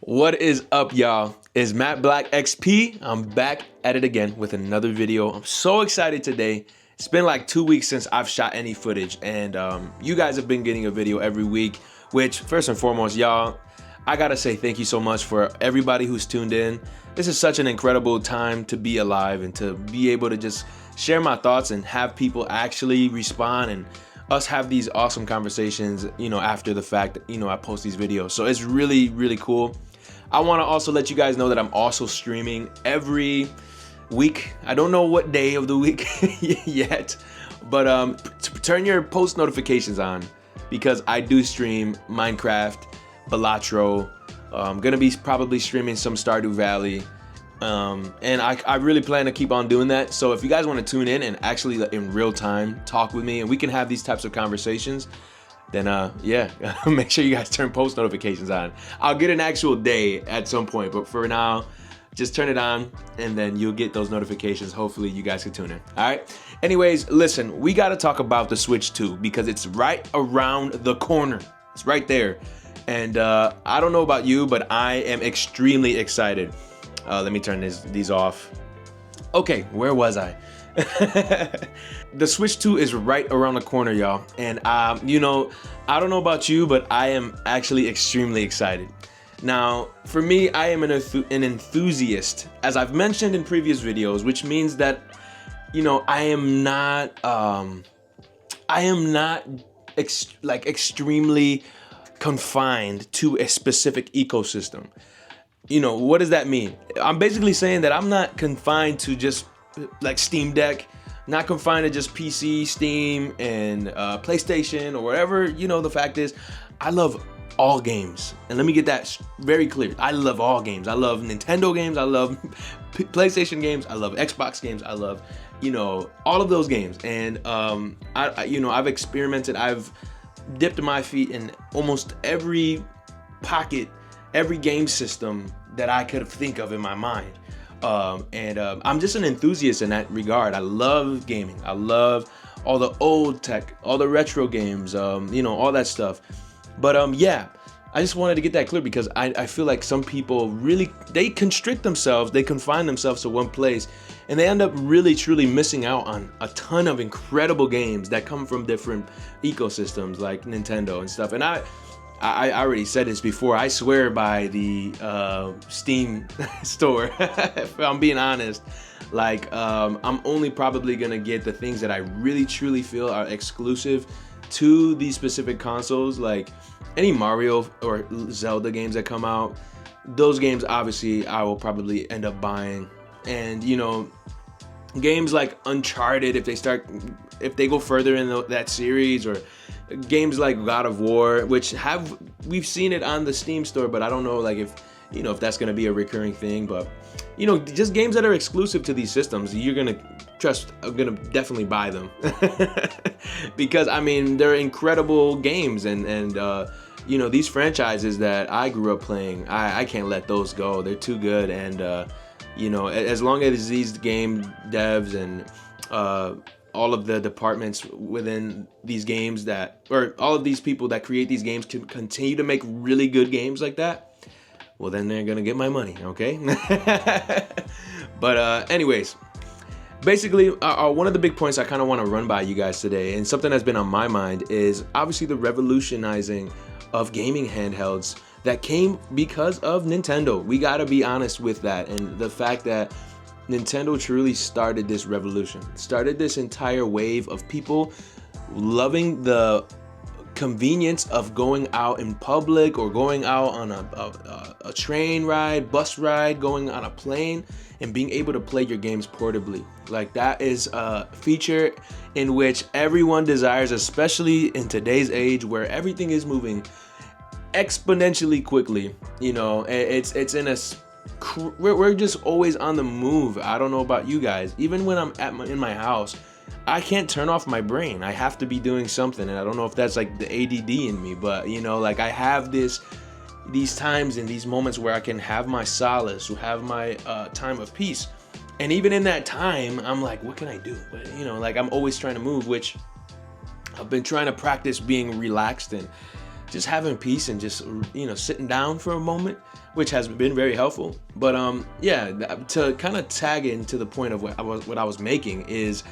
What is up, y'all? It's Matt Black XP. I'm back at it again with another video. I'm so excited today. It's been like 2 weeks since I've shot any footage, and you guys have been getting a video every week, which first and foremost, y'all, I gotta say thank you so much for everybody who's tuned in. This is such an incredible time to be alive and to be able to just share my thoughts and have people actually respond and us have these awesome conversations, after the fact that, I post these videos. So it's really, really cool. I want to also let you guys know that I'm also streaming every week. I don't know what day of the week yet, but turn your post notifications on because I do stream Minecraft, Balatro. I'm gonna be probably streaming some Stardew Valley, and I really plan to keep on doing that. So if you guys want to tune in and actually in real time talk with me and we can have these types of conversations, then yeah, make sure you guys turn post notifications on. I'll get an actual day at some point, but for now, just turn it on and then you'll get those notifications. Hopefully you guys can tune in. All right. Anyways, listen, we got to talk about the Switch 2 because it's right around the corner. It's right there. And I don't know about you, but I am extremely excited. Let me turn these off. Okay, where was I? The Switch 2 is right around the corner, y'all. And I don't know about you, but I am actually extremely excited. Now, for me, I am an enthusiast, as I've mentioned in previous videos, which means that, I am not extremely confined to a specific ecosystem. What does that mean? I'm basically saying that I'm not confined to just like Steam Deck, not confined to just PC, Steam, and PlayStation or whatever. The fact is, I love all games. And let me get that very clear. I love all games. I love Nintendo games. I love PlayStation games. I love Xbox games. I love, all of those games. And I've experimented. I've dipped my feet in almost every pocket, every game system that I could think of in my mind. I'm just an enthusiast in that regard. I love gaming. I love all the old tech, all the retro games, all that stuff. But yeah, I just wanted to get that clear because I feel like some people really, they constrict themselves, they confine themselves to one place, and they end up really truly missing out on a ton of incredible games that come from different ecosystems like Nintendo and stuff. And I already said this before. I swear by the Steam store. If I'm being honest, I'm only probably gonna get the things that I really truly feel are exclusive to these specific consoles, like any Mario or Zelda games that come out. Those games, obviously, I will probably end up buying. And games like Uncharted, if they go further in that series, or games like God of War, which we've seen it on the Steam store, but I don't know if that's gonna be a recurring thing. But just games that are exclusive to these systems, I'm gonna definitely buy them because they're incredible games, and these franchises that I grew up playing, I can't let those go. They're too good. And as long as these game devs and all of the departments within these games or all of these people that create these games can continue to make really good games like that, well, then they're gonna get my money, okay? But anyways, basically, one of the big points I kind of want to run by you guys today, and something that's been on my mind, is obviously the revolutionizing of gaming handhelds that came because of Nintendo. We gotta be honest with that, and the fact that Nintendo truly started this revolution, started this entire wave of people loving the convenience of going out in public or going out on a train ride, bus ride, going on a plane, and being able to play your games portably. That is a feature in which everyone desires, especially in today's age where everything is moving exponentially quickly. It's in a we're just always on the move. I don't know about you guys. Even when I'm in my house, I can't turn off my brain. I have to be doing something, and I don't know if that's the ADD in me, but I have these times and these moments where I can have my solace, have my time of peace. And even in that time, I'm like, what can I do? But I'm always trying to move, which I've been trying to practice being relaxed and just having peace and just, sitting down for a moment, which has been very helpful. But yeah, to kind of tag into the point of what I was making is,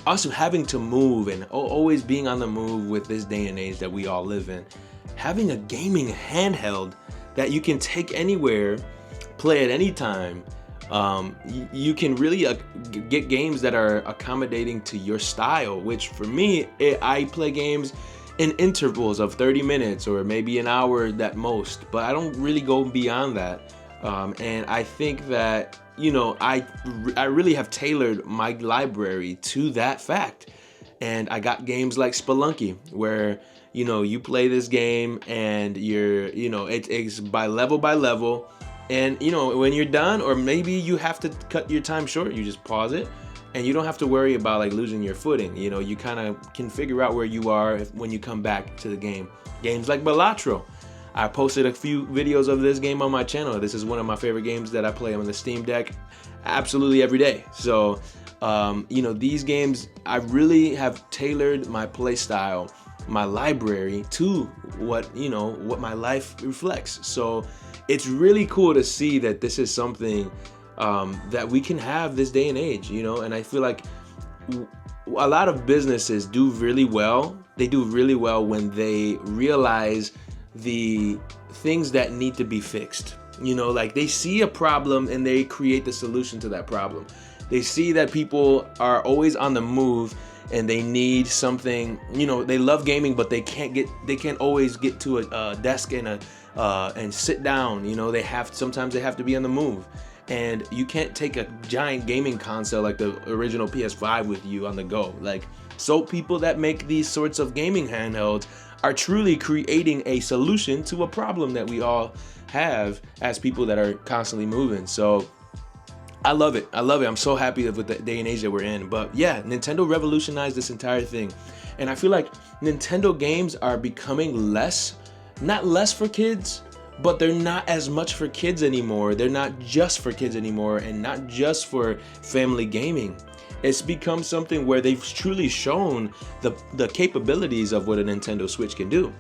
us having to move and always being on the move with this day and age that we all live in, having a gaming handheld that you can take anywhere, play at any time. You can really get games that are accommodating to your style, which for me, I play games in intervals of 30 minutes or maybe an hour at most, but I don't really go beyond that. And I think that, I really have tailored my library to that fact. And I got games like Spelunky, where, you play this game and it's by level. And, when you're done, or maybe you have to cut your time short, you just pause it and you don't have to worry about like losing your footing. You kind of can figure out where you are when you come back to the game. Games like Balatro. I posted a few videos of this game on my channel. This is one of my favorite games that I play on the Steam Deck absolutely every day. So, these games, I really have tailored my play style, my library to what my life reflects. So it's really cool to see that this is something that we can have this day and age, and I feel like a lot of businesses do really well. They do really well when they realize the things that need to be fixed. Like they see a problem and they create the solution to that problem. They see that people are always on the move and they need something, they love gaming, but they can't always get to a desk and sit down. Sometimes they have to be on the move. And you can't take a giant gaming console like the original PS5 with you on the go. So people that make these sorts of gaming handhelds are truly creating a solution to a problem that we all have as people that are constantly moving. So I love it. I'm so happy with the day and age that we're in. But yeah, Nintendo revolutionized this entire thing. And I feel like Nintendo games are becoming not less for kids, but they're not as much for kids anymore. They're not just for kids anymore and not just for family gaming. It's become something where they've truly shown the capabilities of what a Nintendo Switch can do.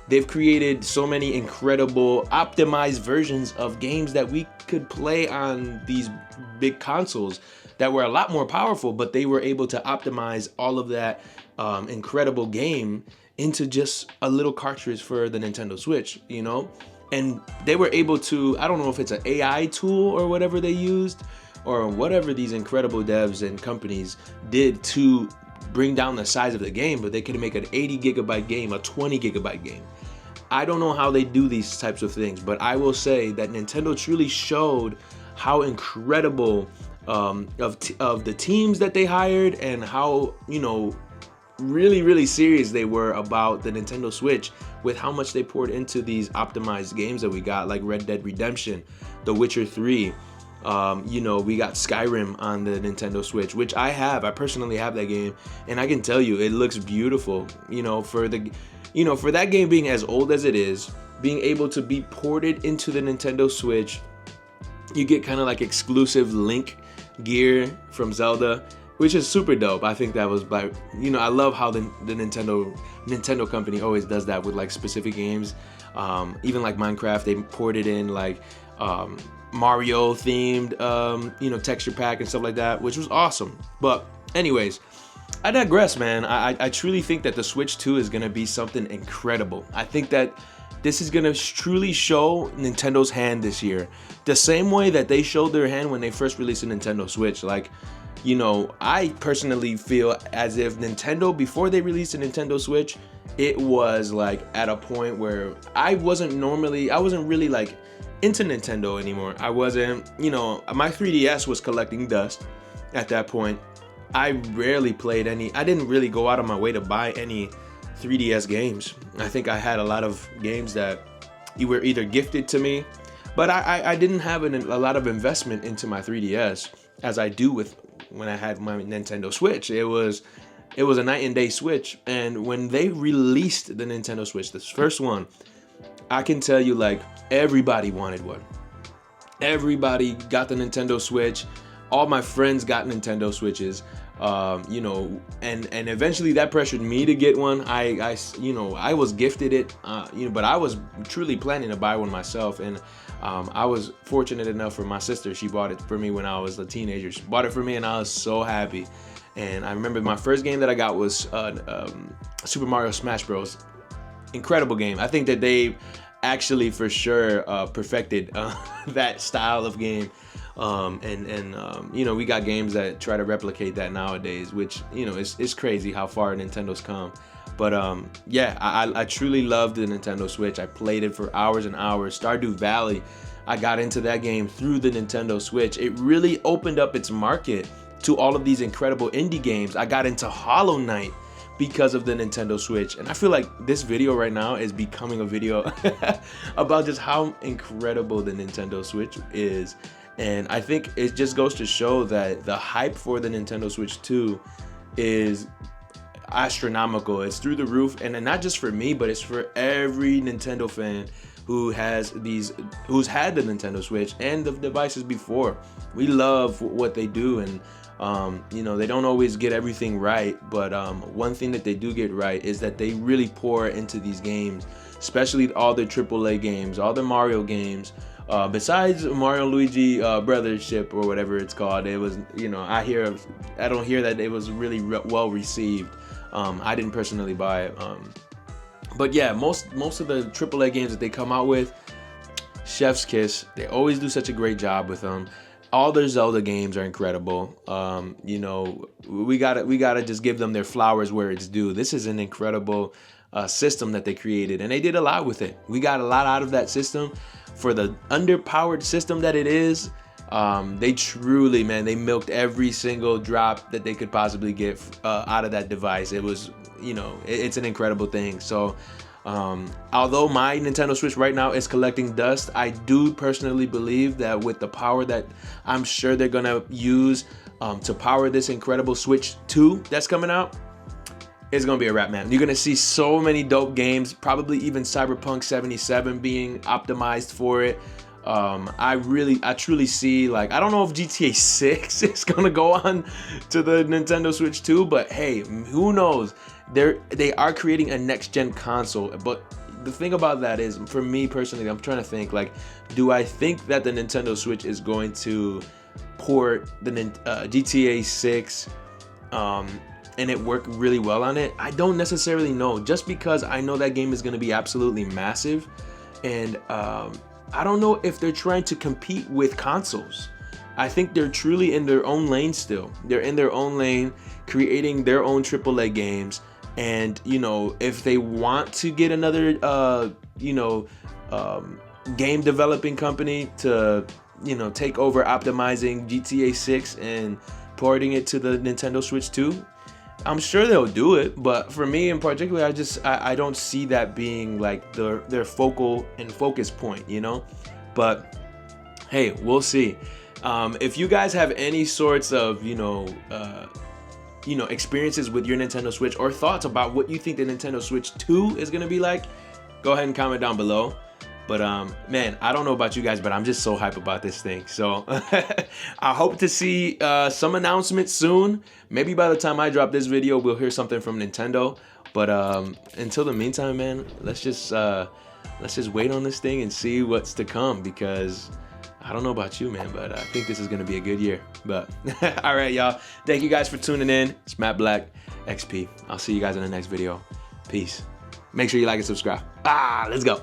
They've created so many incredible optimized versions of games that we could play on these big consoles that were a lot more powerful, but they were able to optimize all of that incredible game into just a little cartridge for the Nintendo Switch, And they were able to, I don't know if it's an AI tool or whatever they used, or whatever these incredible devs and companies did to bring down the size of the game, but they could make an 80 gigabyte game, a 20 gigabyte game. I don't know how they do these types of things, but I will say that Nintendo truly showed how incredible of the teams that they hired and how, really, really serious they were about the Nintendo Switch with how much they poured into these optimized games that we got, like Red Dead Redemption, The Witcher 3. We got Skyrim on the Nintendo Switch, which I personally have that game, and I can tell you it looks beautiful. For that game being as old as it is, being able to be ported into the Nintendo Switch, you get kind of like exclusive Link gear from Zelda, which is super dope. I think that was I love how the Nintendo company always does that with like specific games. Even like Minecraft, they ported in like Mario themed texture pack and stuff like that, which was awesome. But anyways, I digress, man. I truly think that the Switch 2 is gonna be something incredible. I think that this is gonna truly show Nintendo's hand this year, the same way that they showed their hand when they first released a Nintendo Switch. I personally feel as if Nintendo, before they released a Nintendo Switch, it was like at a point where I wasn't really like into Nintendo anymore. I wasn't, my 3DS was collecting dust at that point. I rarely played I didn't really go out of my way to buy any 3DS games. I think I had a lot of games that were either gifted to me, but I didn't have a lot of investment into my 3DS as I do when I had my Nintendo Switch. It was a night and day switch. And when they released the Nintendo Switch, this first one, I can tell you, like, everybody wanted one. Everybody got the Nintendo Switch. All my friends got Nintendo Switches. You know, and eventually that pressured me to get one. You know, I was gifted it, you know, but I was truly planning to buy one myself. And I was fortunate enough for my sister. She bought it for me when I was a teenager. She bought it for me, and I was so happy. And I remember my first game that I got was Super Mario Smash Bros. Incredible game. I think that they actually for sure perfected that style of game. You know, we got games that try to replicate that nowadays, which, you know, it's crazy how far Nintendo's come. But yeah, I truly loved the Nintendo Switch. I played it for hours and hours. Stardew Valley, I got into that game through the Nintendo Switch. It really opened up its market to all of these incredible indie games. I got into Hollow Knight because of the Nintendo Switch. And I feel like this video right now is becoming a video about just how incredible the Nintendo Switch is. And I think it just goes to show that the hype for the Nintendo Switch 2 is astronomical. It's through the roof, and not just for me, but it's for every Nintendo fan who's had the Nintendo Switch and the devices before. We love what they do, and you know, they don't always get everything right, but one thing that they do get right is that they really pour into these games, especially all the AAA games, all the Mario games. Besides Mario and Luigi Brothership or whatever it's called, it was, you know, I don't hear that it was really well received. I didn't personally buy it, but yeah, most of the AAA games that they come out with, chef's kiss. They always do such a great job with them. All their Zelda games are incredible. You know, we gotta just give them their flowers where it's due. This is an incredible system that they created, and they did a lot with it. We got a lot out of that system. For the underpowered system that it is, they truly, man, they milked every single drop that they could possibly get out of that device. It was, you know, it's an incredible thing. So although my Nintendo Switch right now is collecting dust, I do personally believe that with the power that I'm sure they're gonna use to power this incredible Switch 2 that's coming out, it's gonna be a wrap, man. You're gonna see so many dope games, probably even Cyberpunk 77 being optimized for it. I truly see, like, I don't know if GTA 6 is gonna go on to the Nintendo Switch 2, but hey, who knows? They are creating a next-gen console, but the thing about that is, for me personally, I'm trying to think, like, do I think that the Nintendo Switch is going to port the GTA 6 and it worked really well on it? I don't necessarily know, just because I know that game is going to be absolutely massive, and I don't know if they're trying to compete with consoles. I think they're truly in their own lane still. They're in their own lane, creating their own AAA games, and, you know, if they want to get another game developing company to, you know, take over optimizing GTA 6 and porting it to the Nintendo Switch 2, I'm sure they'll do it. But for me in particular, I don't see that being like their focal and focus point, you know. But hey, we'll see. If you guys have any sorts of experiences with your Nintendo Switch, or thoughts about what you think the Nintendo Switch 2 is gonna be like, go ahead and comment down below. But man, I don't know about you guys, but I'm just so hype about this thing. So I hope to see some announcements soon. Maybe by the time I drop this video, we'll hear something from Nintendo. But until the meantime, man, let's just wait on this thing and see what's to come, because I don't know about you, man, but I think this is gonna be a good year. But all right, y'all. Thank you guys for tuning in. It's Matt Black XP. I'll see you guys in the next video. Peace. Make sure you like and subscribe. Let's go.